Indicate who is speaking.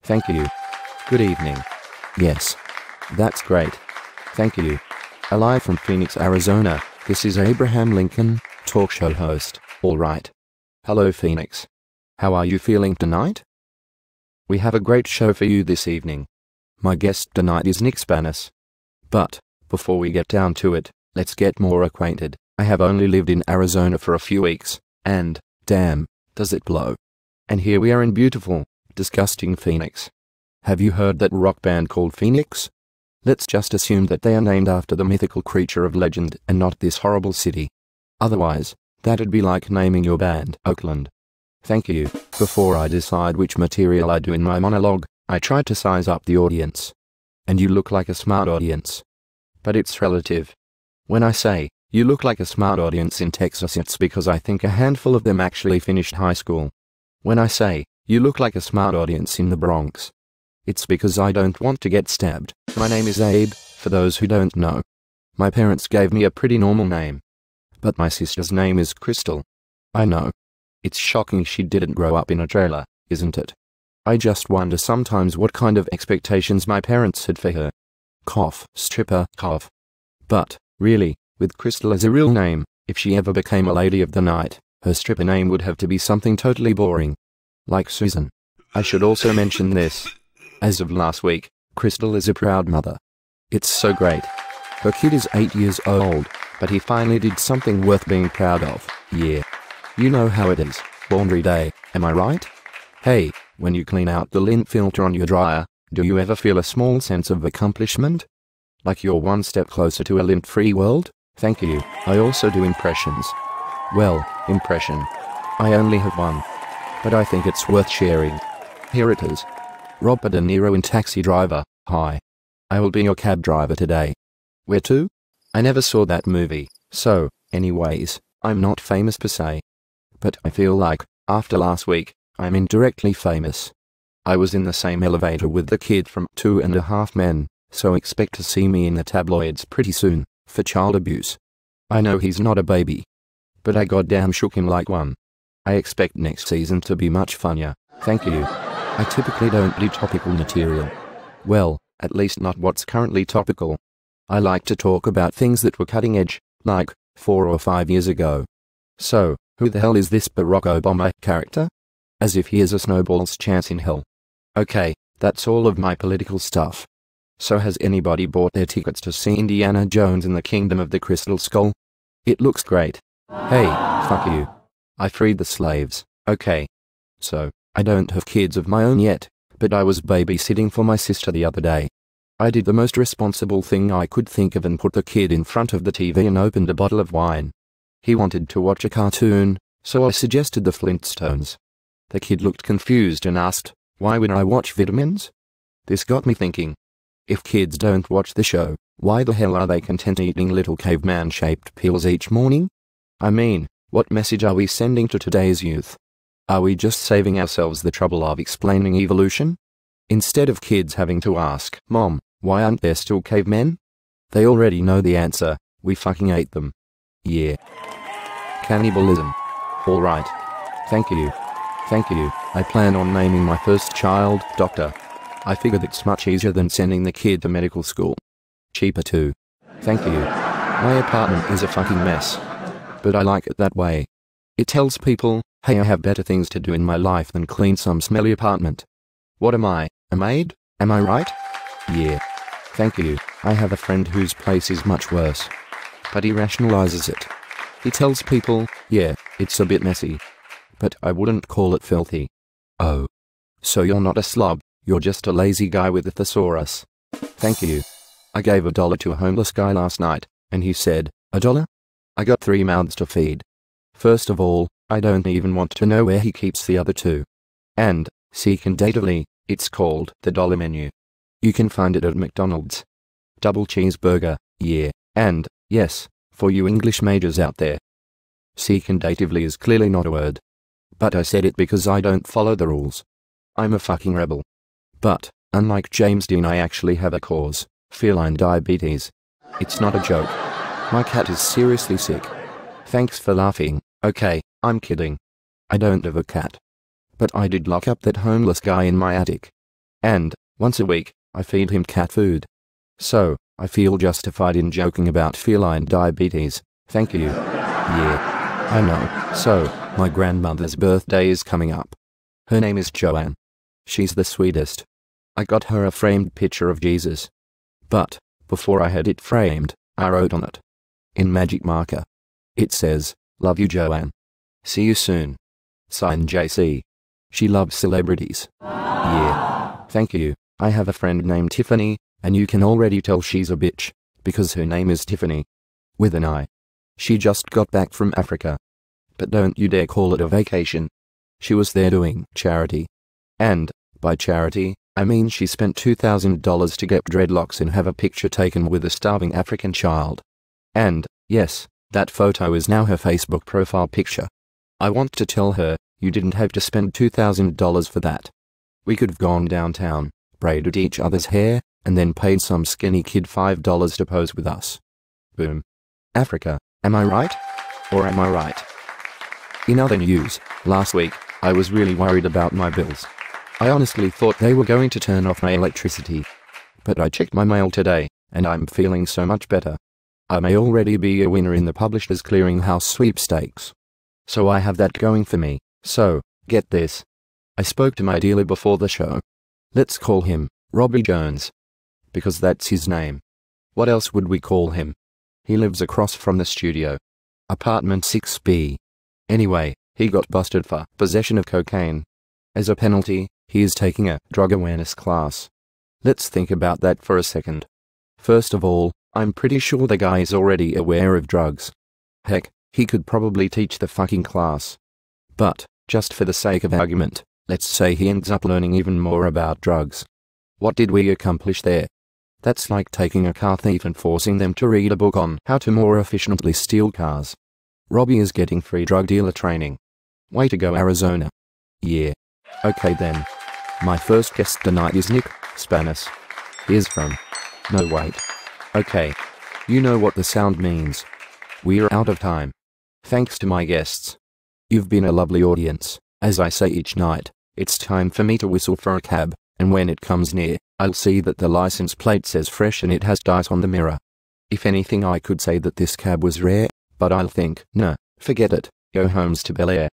Speaker 1: Thank you. Good evening. Yes. That's great. Thank you. Alive from Phoenix, Arizona, this is Abraham Lincoln, talk show host. Alright. Hello Phoenix. How are you feeling tonight? We have a great show for you this evening. My guest tonight is Nick Spanis. But, before we get down to it, let's get more acquainted. I have only lived in Arizona for a few weeks, and, damn, does it blow. And here we are in beautiful, disgusting Phoenix. Have you heard that rock band called Phoenix? Let's just assume that they are named after the mythical creature of legend and not this horrible city. Otherwise, that'd be like naming your band Oakland. Thank you. Before I decide which material I do in my monologue, I try to size up the audience. And you look like a smart audience. But it's relative. When I say, you look like a smart audience in Texas, it's because I think a handful of them actually finished high school. When I say, you look like a smart audience in the Bronx, it's because I don't want to get stabbed. My name is Abe, for those who don't know. My parents gave me a pretty normal name. But my sister's name is Crystal. I know. It's shocking she didn't grow up in a trailer, isn't it? I just wonder sometimes what kind of expectations my parents had for her. Cough, stripper, cough. But, really, with Crystal as a real name, if she ever became a lady of the night, her stripper name would have to be something totally boring. Like Susan. I should also mention this. As of last week, Crystal is a proud mother. It's so great. Her kid is 8 years old, but he finally did something worth being proud of. Yeah. You know how it is, laundry day, am I right? Hey, when you clean out the lint filter on your dryer, do you ever feel a small sense of accomplishment? Like you're one step closer to a lint-free world? Thank you. I also do impressions. Well, impression. I only have one. But I think it's worth sharing. Here it is. Robert De Niro in Taxi Driver. Hi. I will be your cab driver today. Where to? I never saw that movie, so, anyways, I'm not famous per se. But I feel like, after last week, I'm indirectly famous. I was in the same elevator with the kid from 2.5 Men, so expect to see me in the tabloids pretty soon, for child abuse. I know he's not a baby. But I goddamn shook him like one. I expect next season to be much funnier. Thank you. I typically don't do topical material. Well, at least not what's currently topical. I like to talk about things that were cutting edge, like 4 or 5 years ago. So, who the hell is this Barack Obama character? As if he has a snowball's chance in hell. Okay, that's all of my political stuff. So has anybody bought their tickets to see Indiana Jones and the Kingdom of the Crystal Skull? It looks great. Hey, fuck you. I freed the slaves, okay. So, I don't have kids of my own yet, but I was babysitting for my sister the other day. I did the most responsible thing I could think of and put the kid in front of the TV and opened a bottle of wine. He wanted to watch a cartoon, so I suggested the Flintstones. The kid looked confused and asked, why would I watch Vitamins? This got me thinking. If kids don't watch the show, why the hell are they content eating little caveman-shaped pills each morning? I mean, what message are we sending to today's youth? Are we just saving ourselves the trouble of explaining evolution? Instead of kids having to ask, Mom, why aren't there still cavemen? They already know the answer, we fucking ate them. Yeah. Cannibalism. Alright. Thank you. Thank you. I plan on naming my first child, Doctor. I figured it's much easier than sending the kid to medical school. Cheaper too. Thank you. My apartment is a fucking mess. But I like it that way. It tells people, hey, I have better things to do in my life than clean some smelly apartment. What am I, a maid? Am I right? Yeah. Thank you. I have a friend whose place is much worse. But he rationalizes it. He tells people, yeah, it's a bit messy. But I wouldn't call it filthy. Oh. So you're not a slob, you're just a lazy guy with a thesaurus. Thank you. I gave $1 to a homeless guy last night, and he said, $1? I got 3 mouths to feed. First of all, I don't even want to know where he keeps the other 2. And, secondarily, it's called the Dollar Menu. You can find it at McDonald's. Double cheeseburger, yeah, and, yes, for you English majors out there. Secondatively is clearly not a word. But I said it because I don't follow the rules. I'm a fucking rebel. But, unlike James Dean, I actually have a cause, feline diabetes. It's not a joke. My cat is seriously sick. Thanks for laughing. Okay, I'm kidding. I don't have a cat. But I did lock up that homeless guy in my attic. And, once a week, I feed him cat food. So, I feel justified in joking about feline diabetes. Thank you. Yeah. I know. So, my grandmother's birthday is coming up. Her name is Joanne. She's the sweetest. I got her a framed picture of Jesus. But, before I had it framed, I wrote on it. In magic marker. It says, "Love you, Joanne. See you soon." Signed, JC. She loves celebrities. Yeah. Thank you. I have a friend named Tiffany, and you can already tell she's a bitch, because her name is Tiffany. With an I. She just got back from Africa. But don't you dare call it a vacation. She was there doing charity. And, by charity, I mean she spent $2,000 to get dreadlocks and have a picture taken with a starving African child. And, yes, that photo is now her Facebook profile picture. I want to tell her, you didn't have to spend $2,000 for that. We could have gone downtown, braided each other's hair, and then paid some skinny kid $5 to pose with us. Boom. Africa, am I right? Or am I right? In other news, last week, I was really worried about my bills. I honestly thought they were going to turn off my electricity. But I checked my mail today, and I'm feeling so much better. I may already be a winner in the Publishers Clearinghouse sweepstakes. So I have that going for me. So, get this. I spoke to my dealer before the show. Let's call him Robbie Jones. Because that's his name. What else would we call him? He lives across from the studio. Apartment 6B. Anyway, he got busted for possession of cocaine. As a penalty, he is taking a drug awareness class. Let's think about that for a second. First of all, I'm pretty sure the guy is already aware of drugs. Heck, he could probably teach the fucking class. But, just for the sake of argument, let's say he ends up learning even more about drugs. What did we accomplish there? That's like taking a car thief and forcing them to read a book on how to more efficiently steal cars. Robbie is getting free drug dealer training. Way to go, Arizona. Yeah. Okay then. My first guest tonight is Nick Spanis. He's from... No wait. Okay. You know what the sound means. We're out of time. Thanks to my guests. You've been a lovely audience. As I say each night, it's time for me to whistle for a cab, and when it comes near, I'll see that the license plate says fresh and it has dice on the mirror. If anything, I could say that this cab was rare, but I'll think, nah, forget it, go homes to Bel Air.